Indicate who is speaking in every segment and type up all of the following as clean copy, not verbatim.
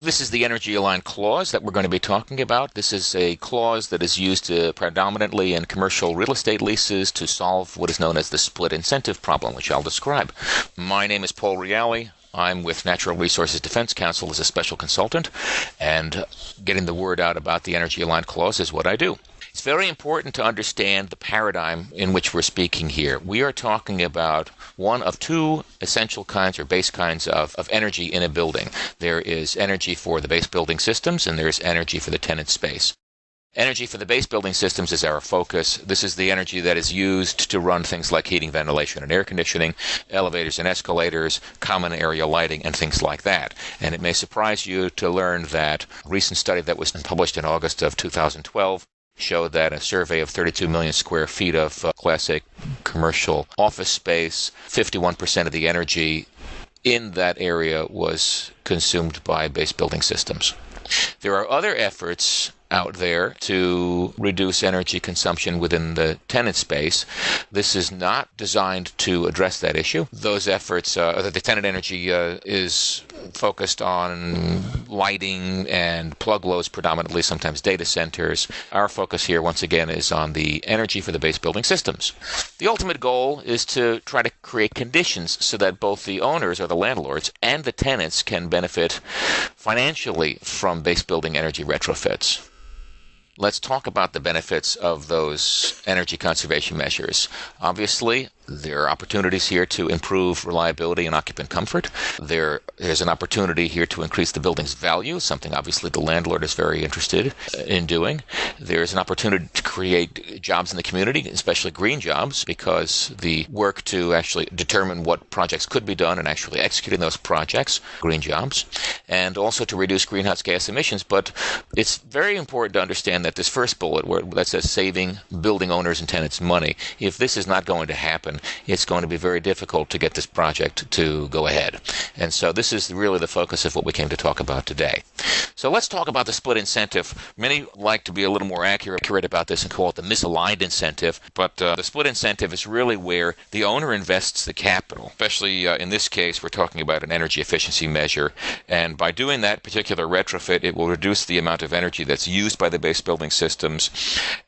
Speaker 1: This is the energy aligned clause that we're going to be talking about. This is a clause that is used predominantly in commercial real estate leases to solve what is known as the split incentive problem, which I'll describe. My name is Paul Reale. I'm with Natural Resources Defense Council as a special consultant, and getting the word out about the energy aligned clause is what I do. It's very important to understand the paradigm in which we're speaking here. We are talking about one of two essential kinds or base kinds of energy in a building. There is energy for the base building systems, and there's energy for the tenant space. Energy for the base building systems is our focus. This is the energy that is used to run things like heating, ventilation, and air conditioning, elevators and escalators, common area lighting, and things like that. And it may surprise you to learn that a recent study that was published in August of 2012 showed that a survey of 32 million square feet of Class A commercial office space, 51% of the energy in that area was consumed by base building systems. There are other efforts out there to reduce energy consumption within the tenant space. This is not designed to address that issue. Those efforts, the tenant energy is focused on lighting and plug loads predominantly, sometimes data centers. Our focus here, once again, is on the energy for the base building systems. The ultimate goal is to try to create conditions so that both the owners or the landlords and the tenants can benefit financially from base building energy retrofits. Let's talk about the benefits of those energy conservation measures. Obviously, there are opportunities here to improve reliability and occupant comfort. There's an opportunity here to increase the building's value, something obviously the landlord is very interested in doing. There's an opportunity to create jobs in the community, especially green jobs, because the work to actually determine what projects could be done and actually executing those projects, green jobs, and also to reduce greenhouse gas emissions. But it's very important to understand that this first bullet, where that says saving building owners and tenants money, if this is not going to happen, it's going to be very difficult to get this project to go ahead. And so this is really the focus of what we came to talk about today. So let's talk about the split incentive. Many like to be a little more accurate about this and call it the misaligned incentive, but the split incentive is really where the owner invests the capital. Especially in this case, we're talking about an energy efficiency measure, and by doing that particular retrofit, it will reduce the amount of energy that's used by the base building systems.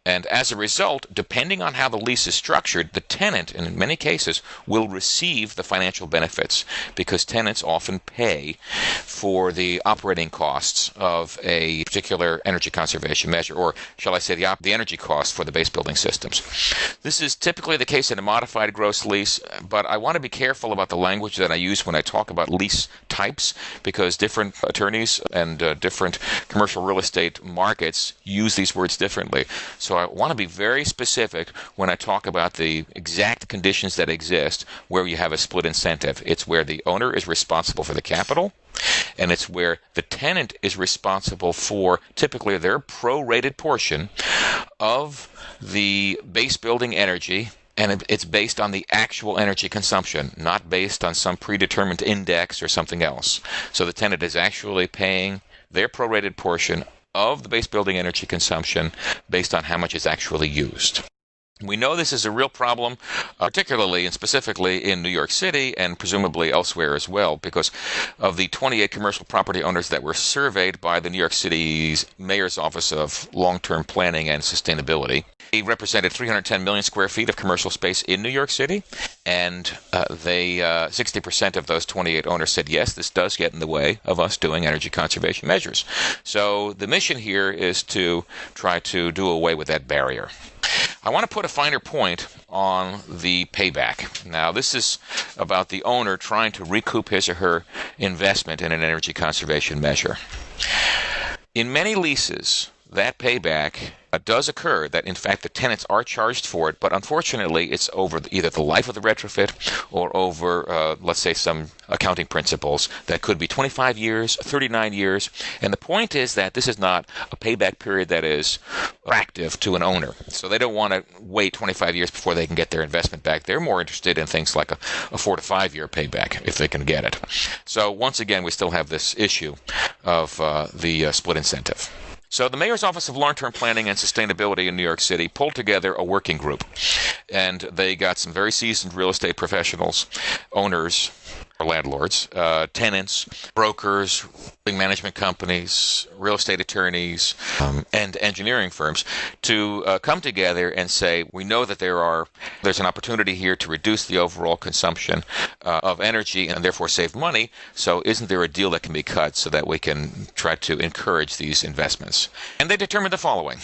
Speaker 1: And as a result, depending on how the lease is structured, the tenant, in many cases, will receive the financial benefits, because tenants often pay for the operating costs of a particular energy conservation measure, or shall I say the energy cost for the base building systems. This is typically the case in a modified gross lease, but I want to be careful about the language that I use when I talk about lease types, because different attorneys and different commercial real estate markets use these words differently. So I want to be very specific when I talk about the exact conditions that exist where you have a split incentive. It's where the owner is responsible for the capital, and it's where the tenant is responsible for typically their prorated portion of the base building energy, and it's based on the actual energy consumption, not based on some predetermined index or something else. So the tenant is actually paying their prorated portion of the base building energy consumption based on how much is actually used. We know this is a real problem, particularly and specifically in New York City and presumably elsewhere as well, because of the 28 commercial property owners that were surveyed by the New York City's Mayor's Office of Long-Term Planning and Sustainability. They represented 310 million square feet of commercial space in New York City, and 60% of those 28 owners said, yes, this does get in the way of us doing energy conservation measures. So the mission here is to try to do away with that barrier. I want to put a finer point on the payback. Now, this is about the owner trying to recoup his or her investment in an energy conservation measure. In many leases, that payback does occur, that in fact the tenants are charged for it, but unfortunately it's over either the life of the retrofit or over, let's say, some accounting principles that could be 25 years, 39 years. And the point is that this is not a payback period that is attractive to an owner. So they don't want to wait 25 years before they can get their investment back. They're more interested in things like a 4 to 5 year payback if they can get it. So once again, we still have this issue of the split incentive. So the Mayor's Office of Long-Term Planning and Sustainability in New York City pulled together a working group, and they got some very seasoned real estate professionals, owners, or landlords, tenants, brokers, building management companies, real estate attorneys, and engineering firms to come together and say, we know that there's an opportunity here to reduce the overall consumption of energy and therefore save money. So isn't there a deal that can be cut so that we can try to encourage these investments? And they determined the following.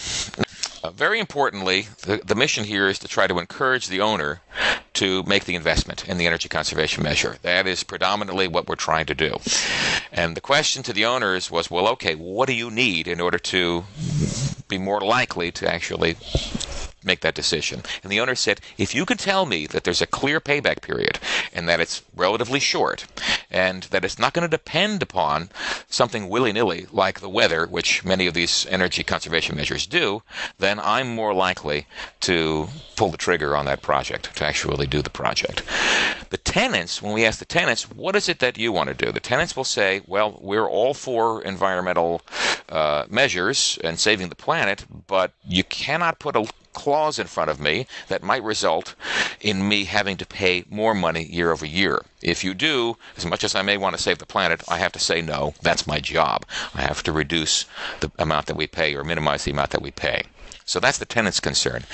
Speaker 1: Very importantly, the mission here is to try to encourage the owner to make the investment in the energy conservation measure. That is predominantly what we're trying to do. And the question to the owners was, well, okay, what do you need in order to be more likely to actually make that decision? And the owner said, if you could tell me that there's a clear payback period and that it's relatively short and that it's not going to depend upon something willy-nilly like the weather, which many of these energy conservation measures do, then I'm more likely to pull the trigger on that project, to actually do the project. The tenants, when we ask the tenants, what is it that you want to do? The tenants will say, well, we're all for environmental measures and saving the planet, but you cannot put a clause in front of me that might result in me having to pay more money year over year. If you do, as much as I may want to save the planet, I have to say no, that's my job. I have to reduce the amount that we pay or minimize the amount that we pay. So that's the tenant's concern.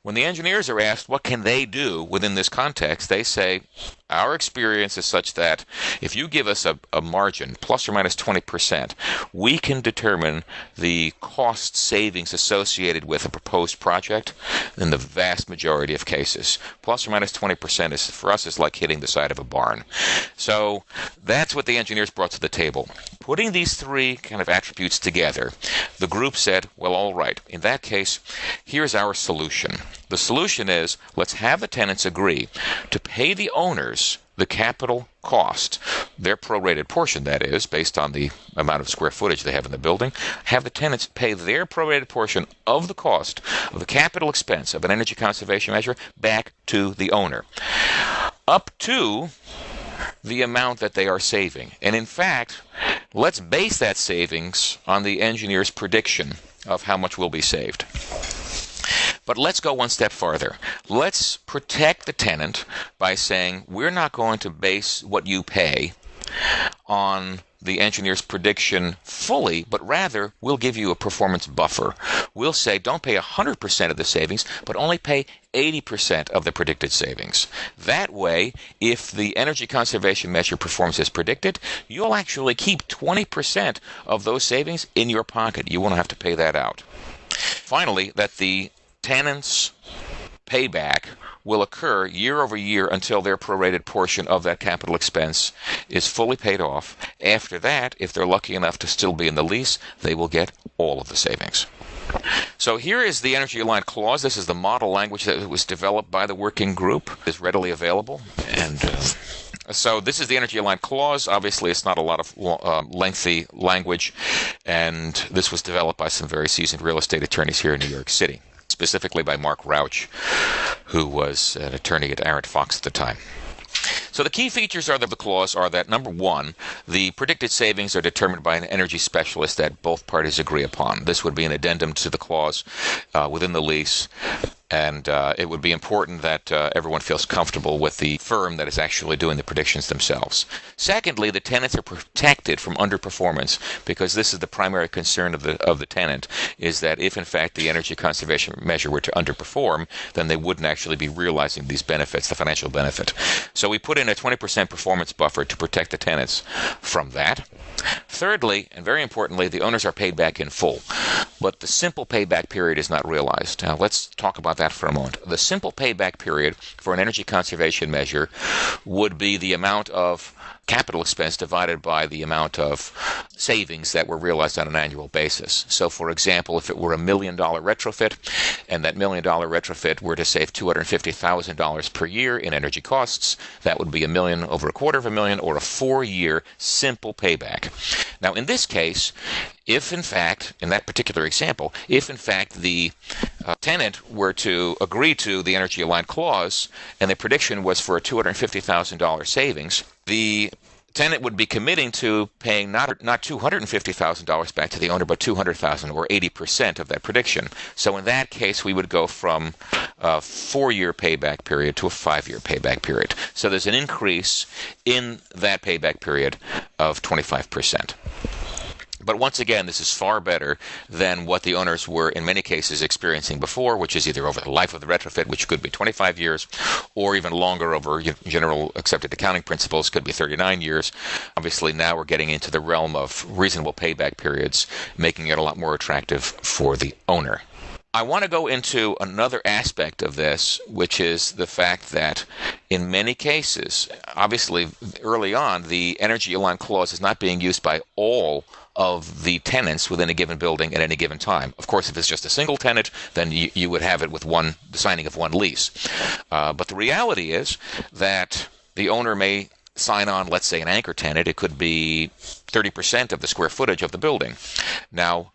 Speaker 1: When the engineers are asked what can they do within this context, they say, our experience is such that if you give us a margin, plus or minus 20%, we can determine the cost savings associated with a proposed project in the vast majority of cases. Plus or minus 20% is, for us, is like hitting the side of a barn. So that's what the engineers brought to the table. Putting these three kind of attributes together, the group said, well, all right, in that case, here's our solution. The solution is, let's have the tenants agree to pay the owners the capital cost, their prorated portion, that is, based on the amount of square footage they have in the building, have the tenants pay their prorated portion of the cost of the capital expense of an energy conservation measure back to the owner, up to the amount that they are saving. And in fact, let's base that savings on the engineer's prediction of how much will be saved. But let's go one step farther. Let's protect the tenant by saying we're not going to base what you pay on the engineer's prediction fully, but rather we'll give you a performance buffer. We'll say don't pay 100% of the savings, but only pay 80% of the predicted savings. That way, if the energy conservation measure performs as predicted, you'll actually keep 20% of those savings in your pocket. You won't have to pay that out. Finally, that the tenants' payback will occur year over year until their prorated portion of that capital expense is fully paid off. After that, if they're lucky enough to still be in the lease, they will get all of the savings. So here is the energy aligned clause. This is the model language that was developed by the working group. It's readily available. And so this is the energy aligned clause. Obviously, it's not a lot of lengthy language. And this was developed by some very seasoned real estate attorneys here in New York City, specifically by Mark Rauch, who was an attorney at Arent Fox at the time. So the key features of the clause are that, number one, the predicted savings are determined by an energy specialist that both parties agree upon. This would be an addendum to the clause within the lease. And it would be important that everyone feels comfortable with the firm that is actually doing the predictions themselves. Secondly, the tenants are protected from underperformance, because this is the primary concern of the tenant, is that if in fact the energy conservation measure were to underperform, then they wouldn't actually be realizing these benefits, the financial benefit. So we put in a 20% performance buffer to protect the tenants from that. Thirdly, and very importantly, the owners are paid back in full, but the simple payback period is not realized. Now let's talk about that for a moment. The simple payback period for an energy conservation measure would be the amount of capital expense divided by the amount of savings that were realized on an annual basis. So, for example, if it were $1 million retrofit, and that $1 million retrofit were to save $250,000 per year in energy costs, that would be $1 million over $250,000, or a 4-year simple payback. Now, in this case, if in fact, in that particular example, if in fact the tenant were to agree to the energy aligned clause, and the prediction was for a $250,000 savings, the tenant would be committing to paying not $250,000 back to the owner, but $200,000 or 80% of that prediction. So in that case, we would go from a 4-year payback period to a 5-year payback period. So there's an increase in that payback period of 25%. But once again, this is far better than what the owners were in many cases experiencing before, which is either over the life of the retrofit, which could be 25 years, or even longer over general accepted accounting principles, could be 39 years. Obviously, now we're getting into the realm of reasonable payback periods, making it a lot more attractive for the owner. I want to go into another aspect of this, which is the fact that in many cases, obviously early on, the energy aligned clause is not being used by all of the tenants within a given building at any given time. Of course, if it's just a single tenant, then you would have it with the signing of one lease. But the reality is that the owner may sign on, let's say, an anchor tenant. It could be 30% of the square footage of the building. Now,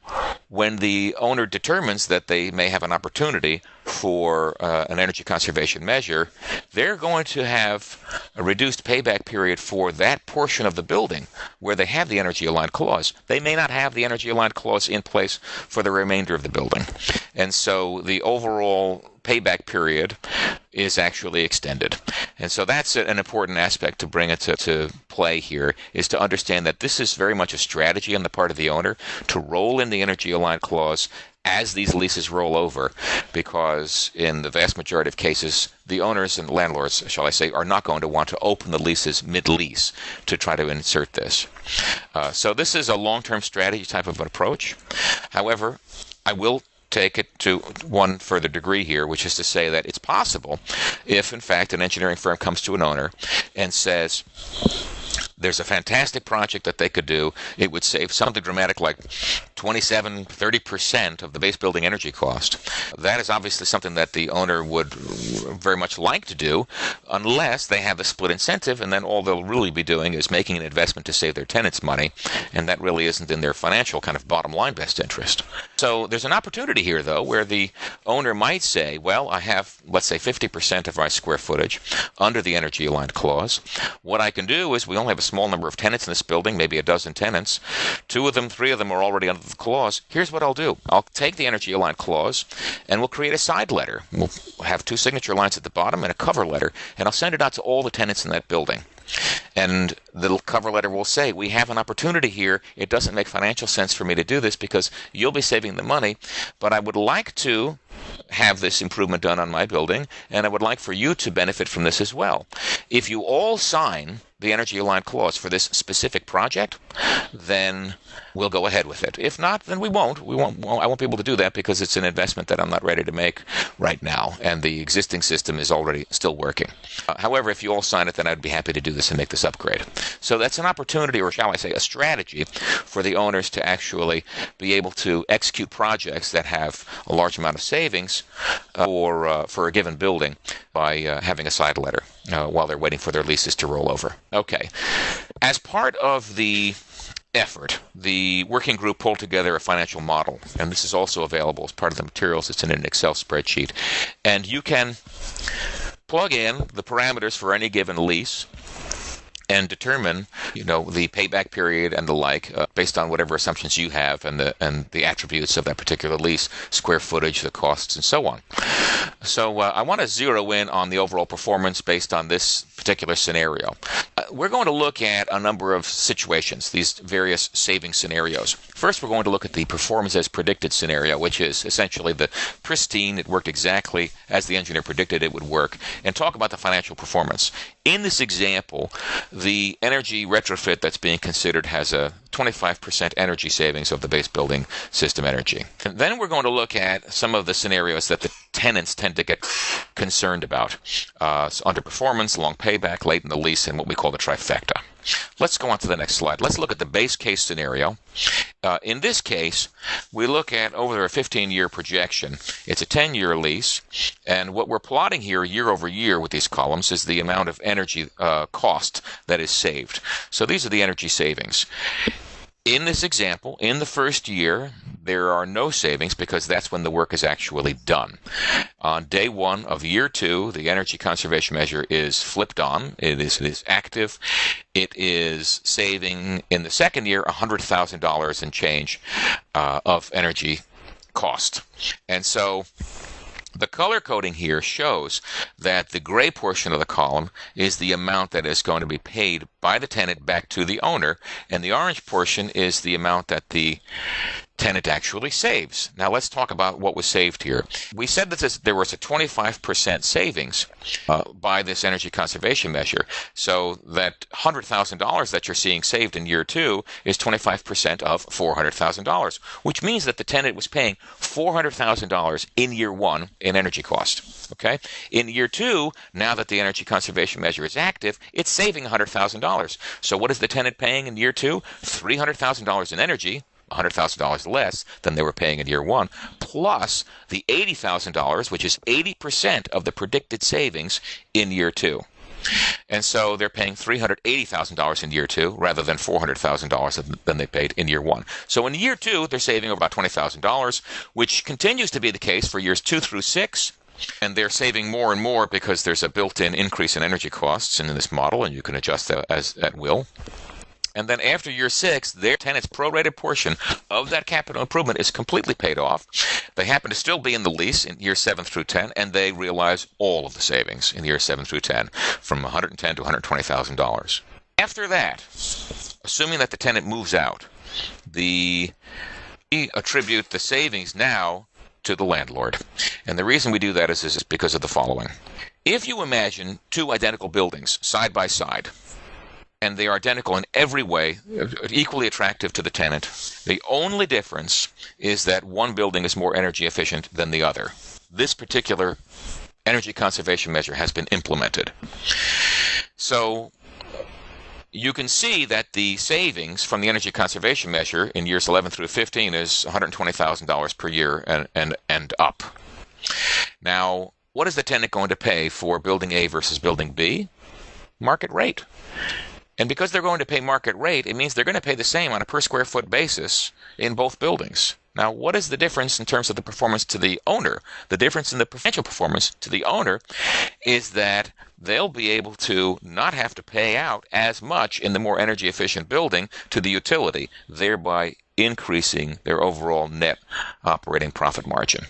Speaker 1: when the owner determines that they may have an opportunity for an energy conservation measure, they're going to have a reduced payback period for that portion of the building where they have the energy aligned clause. They may not have the energy aligned clause in place for the remainder of the building. And so the overall payback period is actually extended. And so that's an important aspect to bring it to play here, is to understand that this is very much a strategy on the part of the owner to roll in the energy aligned clause as these leases roll over, because in the vast majority of cases, the owners and landlords, shall I say, are not going to want to open the leases mid-lease to try to insert this. So this is a long-term strategy type of an approach. However, I will take it to one further degree here, which is to say that it's possible if, in fact, an engineering firm comes to an owner and says, there's a fantastic project that they could do. It would save something dramatic like 27-30% of the base building energy cost. That is obviously something that the owner would very much like to do, unless they have a split incentive, and then all they'll really be doing is making an investment to save their tenants money, and that really isn't in their financial kind of bottom line best interest. So there's an opportunity here, though, where the owner might say, well, I have, let's say, 50% of my square footage under the energy aligned clause. What I can do is, we only have a small number of tenants in this building, maybe a dozen tenants. 3 of them are already under the clause. Here's what I'll do. I'll take the energy aligned clause and we'll create a side letter. We'll have 2 signature lines at the bottom and a cover letter, and I'll send it out to all the tenants in that building. And the cover letter will say, we have an opportunity here. It doesn't make financial sense for me to do this because you'll be saving the money, but I would like to have this improvement done on my building, and I would like for you to benefit from this as well. If you all sign the energy aligned clause for this specific project, then we'll go ahead with it. If not, then we won't. I won't be able to do that because it's an investment that I'm not ready to make right now, and the existing system is already still working. However, if you all sign it, then I'd be happy to do this and make this upgrade. So that's an opportunity, or shall I say a strategy, for the owners to actually be able to execute projects that have a large amount of savings for a given building by having a side letter while they're waiting for their leases to roll over. Okay. As part of the effort, the working group pulled together a financial model, and this is also available as part of the materials. It's in an Excel spreadsheet, and you can plug in the parameters for any given lease and determine, the payback period and the like, based on whatever assumptions you have and the attributes of that particular lease, square footage, the costs, and so on. So I want to zero in on the overall performance based on this particular scenario. We're going to look at a number of situations, these various saving scenarios. First, we're going to look at the performance as predicted scenario, which is essentially the pristine, it worked exactly as the engineer predicted it would work, and talk about the financial performance. In this example, the energy retrofit that's being considered has a 25% energy savings of the base building system energy. And then we're going to look at some of the scenarios that the tenants tend to get concerned about. Underperformance, long payback, late in the lease, and what we call the trifecta. Let's go on to the next slide. Let's look at the base case scenario. In this case, we look at over a 15-year projection. It's a 10-year lease, and what we're plotting here year over year with these columns is the amount of energy cost that is saved. So these are the energy savings. In this example, in the first year, there are no savings because that's when the work is actually done. On day one of year 2, the energy conservation measure is flipped on. It is active. It is saving in the second year $100,000 and change of energy cost. And so the color coding here shows that the gray portion of the column is the amount that is going to be paid by the tenant back to the owner, and the orange portion is the amount that the tenant actually saves. Now let's talk about what was saved here. We said that there was a 25% savings by this energy conservation measure. So that $100,000 that you're seeing saved in year 2 is 25% of $400,000, which means that the tenant was paying $400,000 in year 1 in energy cost. Okay? In year 2, now that the energy conservation measure is active, it's saving $100,000. So what is the tenant paying in year 2? $300,000 in energy, $100,000 less than they were paying in year 1, plus the $80,000, which is 80% of the predicted savings in year 2. And so they're paying $380,000 in year 2 rather than $400,000 than they paid in year 1. So in year 2, they're saving about $20,000, which continues to be the case for years 2 through 6. And they're saving more and more because there's a built-in increase in energy costs in this model, and you can adjust that as at will. And then after year 6, their tenant's prorated portion of that capital improvement is completely paid off. They happen to still be in the lease in year 7 through 10, and they realize all of the savings in year 7 through 10, from $110,000 to $120,000. After that, assuming that the tenant moves out, we attribute the savings now to the landlord. And the reason we do that is because of the following. If you imagine 2 identical buildings side by side, and they are identical in every way, equally attractive to the tenant, the only difference is that one building is more energy efficient than the other. This particular energy conservation measure has been implemented. So you can see that the savings from the energy conservation measure in years 11 through 15 is $120,000 per year and up. Now, what is the tenant going to pay for building A versus building B? Market rate. And because they're going to pay market rate, it means they're going to pay the same on a per square foot basis in both buildings. Now, what is the difference in terms of the performance to the owner? The difference in the potential performance to the owner is that they'll be able to not have to pay out as much in the more energy efficient building to the utility, thereby increasing their overall net operating profit margin.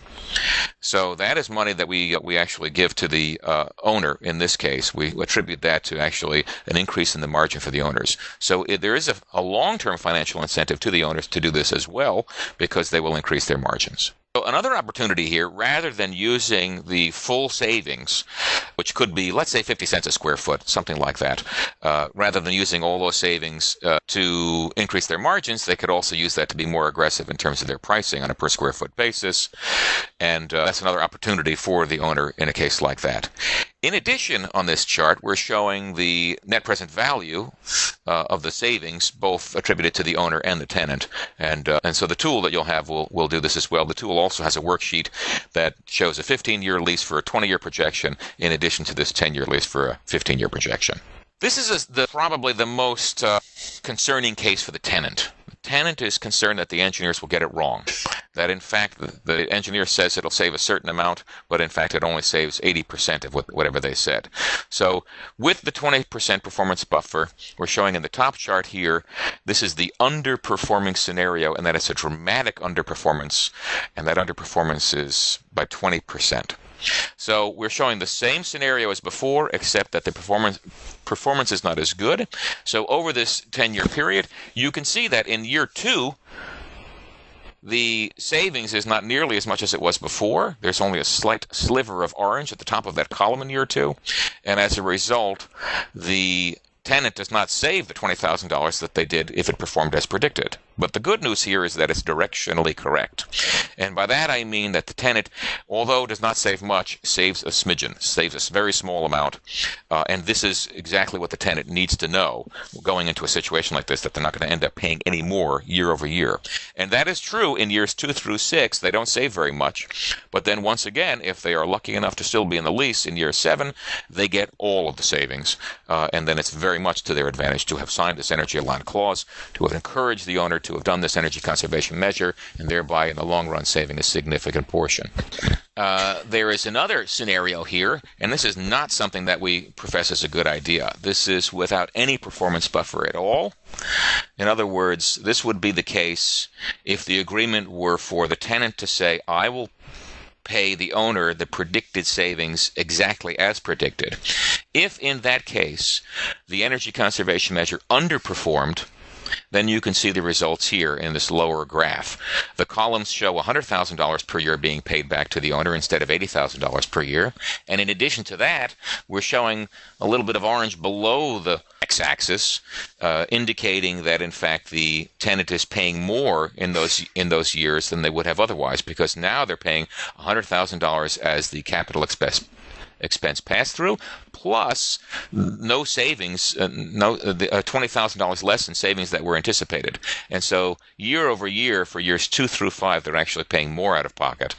Speaker 1: So that is money that we actually give to the owner in this case. We attribute that to actually an increase in the margin for the owners. So there is a long-term financial incentive to the owners to do this as well, because they will increase their margins. So another opportunity here, rather than using the full savings, which could be, let's say, 50 cents a square foot, something like that, rather than using all those savings to increase their margins, they could also use that to be more aggressive in terms of their pricing on a per square foot basis. And that's another opportunity for the owner in a case like that. In addition, on this chart, we're showing the net present value of the savings, both attributed to the owner and the tenant. And so the tool that you'll have will do this as well. The tool also has a worksheet that shows a 15-year lease for a 20-year projection, in addition to this 10-year lease for a 15-year projection. This is probably the most concerning case for the tenant. The tenant is concerned that the engineers will get it wrong. That in fact the engineer says it'll save a certain amount, but in fact it only saves 80% of whatever they said. So with the 20% performance buffer, we're showing in the top chart here, this is the underperforming scenario, and that is a dramatic underperformance, and that underperformance is by 20%. So we're showing the same scenario as before, except that the performance is not as good. So over this 10-year period, you can see that in year 2, the savings is not nearly as much as it was before. There's only a slight sliver of orange at the top of that column in year 2. And as a result, the tenant does not save the $20,000 that they did if it performed as predicted. But the good news here is that it's directionally correct. And by that I mean that the tenant, although does not save much, saves a smidgen, saves a very small amount. And this is exactly what the tenant needs to know going into a situation like this, that they're not going to end up paying any more year over year. And that is true in years 2 through 6. They don't save very much. But then once again, if they are lucky enough to still be in the lease in year 7, they get all of the savings. And then it's very much to their advantage to have signed this energy aligned clause, to have encouraged the owner to have done this energy conservation measure, and thereby in the long run saving a significant portion. There is another scenario here, and this is not something that we profess as a good idea. This is without any performance buffer at all. In other words, this would be the case if the agreement were for the tenant to say, I will pay the owner the predicted savings exactly as predicted. If in that case the energy conservation measure underperformed, then you can see the results here in this lower graph. The columns show $100,000 per year being paid back to the owner instead of $80,000 per year. And in addition to that, we're showing a little bit of orange below the x-axis, indicating that in fact the tenant is paying more in those years than they would have otherwise, because now they're paying $100,000 as the capital expense pass-through, plus no savings, $20,000 less in savings that were anticipated. And so year over year for years 2 through 5, they're actually paying more out of pocket.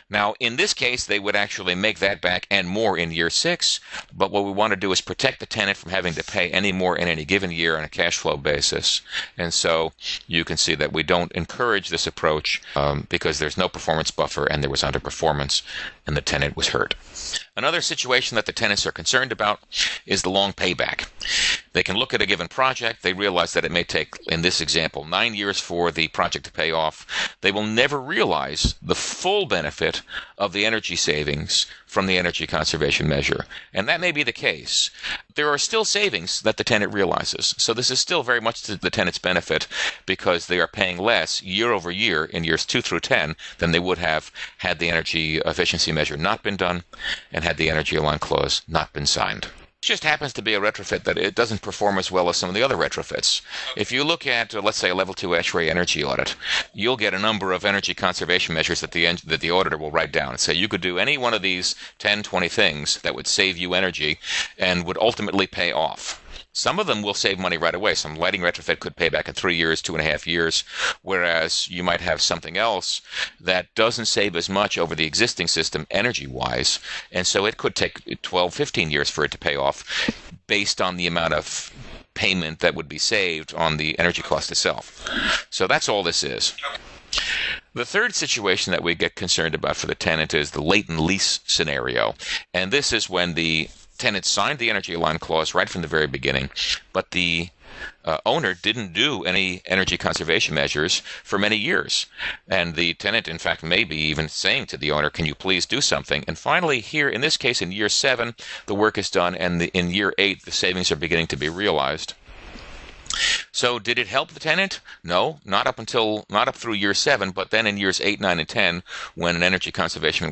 Speaker 1: Now, in this case, they would actually make that back and more in year 6, but what we want to do is protect the tenant from having to pay any more in any given year on a cash flow basis. And so you can see that we don't encourage this approach because there's no performance buffer and there was underperformance and the tenant was hurt. Another situation that the tenants are concerned about is the long payback. They can look at a given project. They realize that it may take, in this example, 9 years for the project to pay off. They will never realize the full benefit of the energy savings from the energy conservation measure. And that may be the case. There are still savings that the tenant realizes. So this is still very much to the tenant's benefit because they are paying less year over year in years 2 through 10 than they would have had the energy efficiency measure not been done and had the energy aligned clause not been signed. It just happens to be a retrofit that it doesn't perform as well as some of the other retrofits. If you look at, let's say, a level 2 ASHRAE energy audit, you'll get a number of energy conservation measures that the auditor will write down and say you could do any one of these 10, 20 things that would save you energy and would ultimately pay off. Some of them will save money right away. Some lighting retrofit could pay back in 3 years, 2.5 years, whereas you might have something else that doesn't save as much over the existing system energy-wise, and so it could take 12, 15 years for it to pay off based on the amount of payment that would be saved on the energy cost itself. So that's all this is. The third situation that we get concerned about for the tenant is the latent lease scenario, and this is when the tenant signed the energy aligned clause right from the very beginning, but the owner didn't do any energy conservation measures for many years. And the tenant, in fact, may be even saying to the owner, can you please do something? And finally, here, in this case, in year 7, the work is done, and in year 8, the savings are beginning to be realized. So did it help the tenant? No, not up through year 7, but then in years 8, 9, and 10, when an energy conservation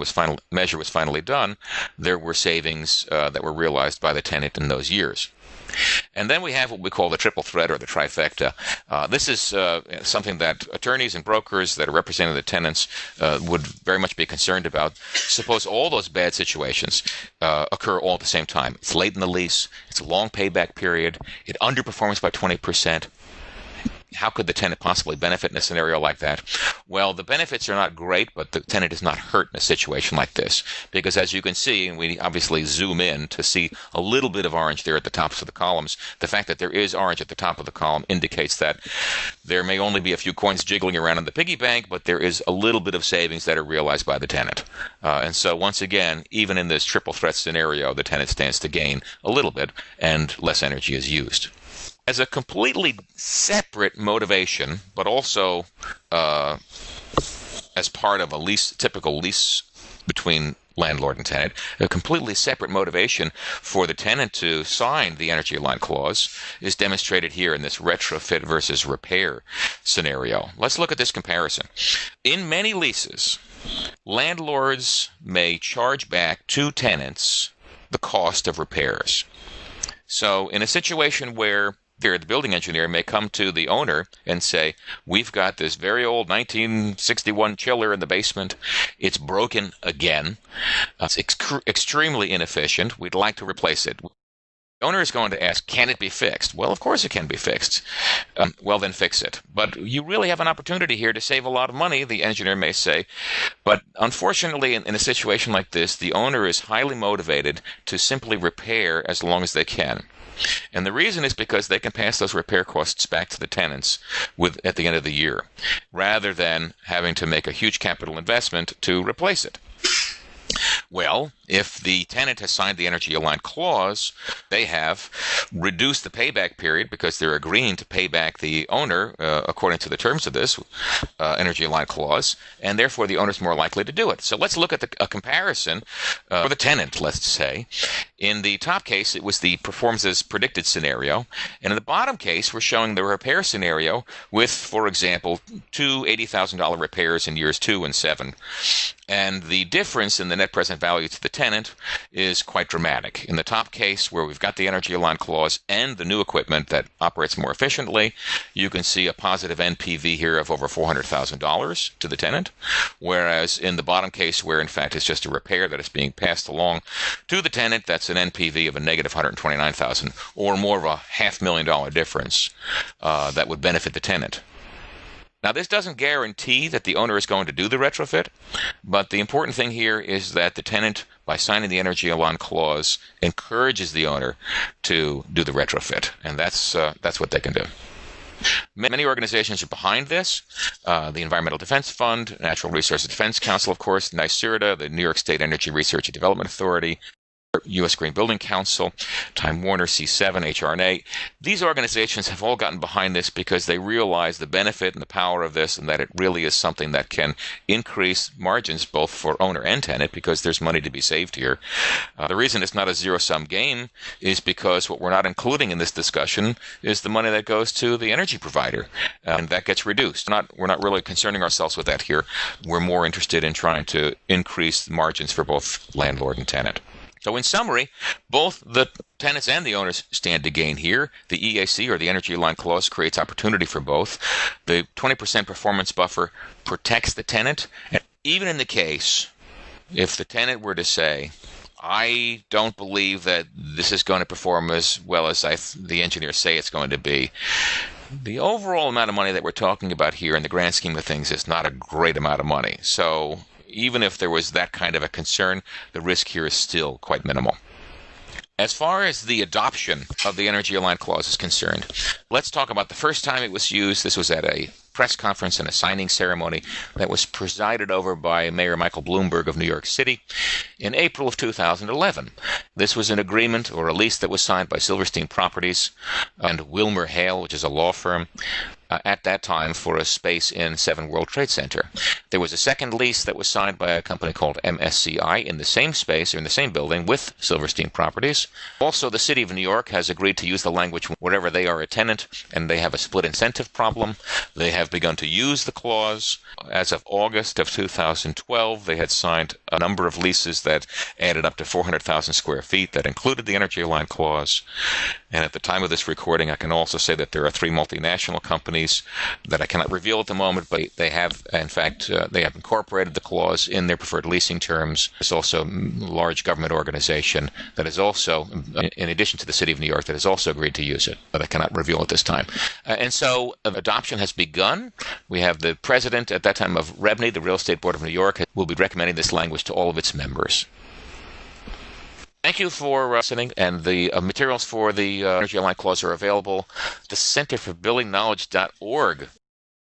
Speaker 1: measure was finally done, there were savings that were realized by the tenant in those years. And then we have what we call the triple threat or the trifecta. This is something that attorneys and brokers that are representing the tenants would very much be concerned about. Suppose all those bad situations occur all at the same time. It's late in the lease, it's a long payback period, it underperforms by 20%. How could the tenant possibly benefit in a scenario like that? Well, the benefits are not great, but the tenant is not hurt in a situation like this. Because as you can see, and we obviously zoom in to see a little bit of orange there at the tops of the columns, the fact that there is orange at the top of the column indicates that there may only be a few coins jiggling around in the piggy bank, but there is a little bit of savings that are realized by the tenant. And so once again, even in this triple threat scenario, the tenant stands to gain a little bit and less energy is used. As a completely separate motivation, but also as part of a typical lease between landlord and tenant, a completely separate motivation for the tenant to sign the energy aligned clause is demonstrated here in this retrofit versus repair scenario. Let's look at this comparison. In many leases, landlords may charge back to tenants the cost of repairs. So in a situation where the building engineer may come to the owner and say, we've got this very old 1961 chiller in the basement. It's broken again. It's extremely inefficient. We'd like to replace it. owner is going to ask, can it be fixed? Well, of course it can be fixed. Well, then fix it. But you really have an opportunity here to save a lot of money, the engineer may say. But unfortunately, in a situation like this, the owner is highly motivated to simply repair as long as they can. And the reason is because they can pass those repair costs back to the tenants at the end of the year, rather than having to make a huge capital investment to replace it. Well, if the tenant has signed the Energy Aligned Clause, they have reduced the payback period because they're agreeing to pay back the owner according to the terms of this Energy Aligned Clause, and therefore the owner's more likely to do it. So let's look at a comparison for the tenant, let's say. In the top case, it was the performs as predicted scenario, and in the bottom case, we're showing the repair scenario with, for example, two $80,000 repairs in years 2 and 7. And the difference in the net present value to the tenant is quite dramatic. In the top case, where we've got the Energy Aligned Clause and the new equipment that operates more efficiently, you can see a positive NPV here of over $400,000 to the tenant. Whereas in the bottom case, where in fact it's just a repair that is being passed along to the tenant, that's an NPV of a negative $129,000, or more of a $500,000 difference that would benefit the tenant. Now, this doesn't guarantee that the owner is going to do the retrofit, but the important thing here is that the tenant, by signing the Energy Aligned Clause, encourages the owner to do the retrofit, and that's what they can do. Many organizations are behind this. The Environmental Defense Fund, Natural Resources Defense Council, of course, NYSERDA, the New York State Energy Research and Development Authority, U.S. Green Building Council, Time Warner, C7, HRNA. These organizations have all gotten behind this because they realize the benefit and the power of this, and that it really is something that can increase margins both for owner and tenant because there's money to be saved here. The reason it's not a zero-sum game is because what we're not including in this discussion is the money that goes to the energy provider, and that gets reduced. We're not really concerning ourselves with that here. We're more interested in trying to increase margins for both landlord and tenant. So in summary, both the tenants and the owners stand to gain here. The EAC, or the Energy Aligned Clause, creates opportunity for both. The 20% performance buffer protects the tenant. And even in the case, if the tenant were to say, I don't believe that this is going to perform as well as the engineers say it's going to be, the overall amount of money that we're talking about here in the grand scheme of things is not a great amount of money. So even if there was that kind of a concern, the risk here is still quite minimal. As far as the adoption of the Energy Aligned Clause is concerned, let's talk about the first time it was used. This was at a press conference and a signing ceremony that was presided over by Mayor Michael Bloomberg of New York City in April of 2011. This was an agreement or a lease that was signed by Silverstein Properties and Wilmer Hale, which is a law firm, at that time for a space in 7 World Trade Center. There was a second lease that was signed by a company called MSCI in the same space, or in the same building, with Silverstein Properties. Also, the City of New York has agreed to use the language wherever they are a tenant, and they have a split incentive problem. They have begun to use the clause. As of August of 2012, they had signed a number of leases that added up to 400,000 square feet that included the Energy Aligned Clause. And at the time of this recording, I can also say that there are 3 multinational companies that I cannot reveal at the moment, but they have, in fact, they have incorporated the clause in their preferred leasing terms. There's also a large government organization that is also, in addition to the City of New York, that has also agreed to use it, but I cannot reveal at this time. And so adoption has begun. We have the president at that time of REBNY, the Real Estate Board of New York, will be recommending this language to all of its members. Thank you for listening, and the materials for the Energy Aligned Clause are available at the Center for BuildingKnowledge.org.